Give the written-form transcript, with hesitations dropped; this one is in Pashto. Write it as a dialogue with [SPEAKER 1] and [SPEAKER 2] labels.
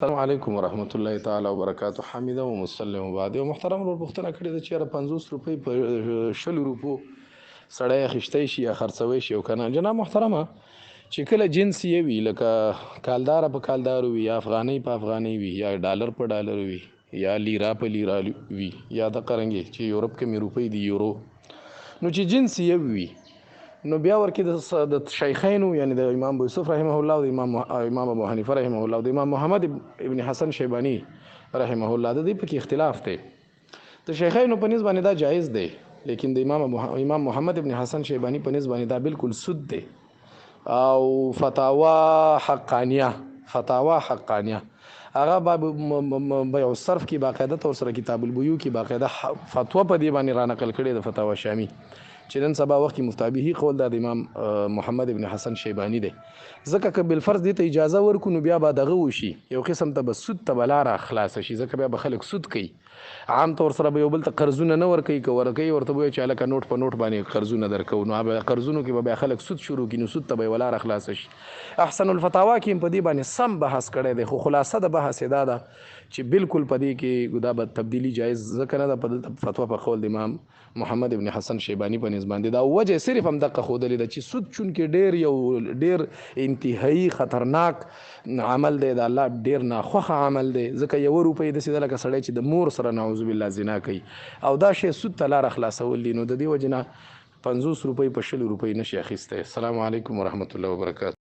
[SPEAKER 1] السلام علیکم ورحمت الله تعالی وبرکاته. حمیده و مسلم وبعد. یو محترم ورور پوښتنه کړې ده چې 50 روپۍ په 100 روپو سړی اخیستی شي یا خرڅوي شي او کنه. جناب محترمه چې کله جنس یې وي لکه کالدار په کالدار وي یا افغانۍ په افغانۍ وي یا ډالر په ډالر وي یا لیرا په لیرا وي یا د قرنګي چې یورپ کې مې روپۍ دی یورو، نو چې جنس یې وي نو بیا ورکې د شیخینو یعنی د امام ابو یوسف رحمه الله او د امام ابو حنیفه رحمه الله او د امام محمد ابن حسن شیبانی رحمه الله د دې پکې اختلاف دی. د شیخینو په نسبت باندې دا جایز دی، لیکن د امام محمد ابن حسن شیبانی په نسبت باندې دا بالکل سود دی او فتاوا حقانیه هغه باب بیع الصرف کې باقاعده تور سره کتاب البیوع کې باقاعده فتوا په دې باندې را نقل کړي د فتاوا شامی چې نن سبا وخت کې مفتابهي قول د امام محمد ابن حسن شیبانی دی. ځکه که بالفرض دې ته اجازه ورکو نو بیا به دغه وشي، یو قسم ته به سود ته به لاره خلاصه شي، ځکه بیا به خلک سود کوي. عام طور سره به یو بل ته قرضونه نه ورکوي، که ورکوي ورته به وایي چې هلکه نوټ په نوټ باندې قرضونه درکوو، نو قرضونو کې به بیا خلک سود شروع کړي، نو سود ته به یوه لاره خلاصه شي. احسن الفتاوا کې په دې باندې سم بحث کړی دی، خو خلاصه د بحث دا ده چې بالکل په دې کې دا به تبدیلی جایز ځکه نه ده په فتوا په قول د امام محمد ابن حسن شیبانی په نسبت باندې دا وجه صرف هم دغه ښودلې ده چې سود چونکې ډیر انتهایی خطرناک عمل دی، د الله ډیر ناخوښه عمل دی، ځکه یو روپۍ داسې ده لکه سړی چې د مور سره نعوذ بالله زنا کوي او دا شی سود ته لاره خلاصول دي، نو د دې وجې نه 50 روپۍ په 100 روپۍ نشي اخیستی. السلام علیکم ورحمت الله وبرکاته.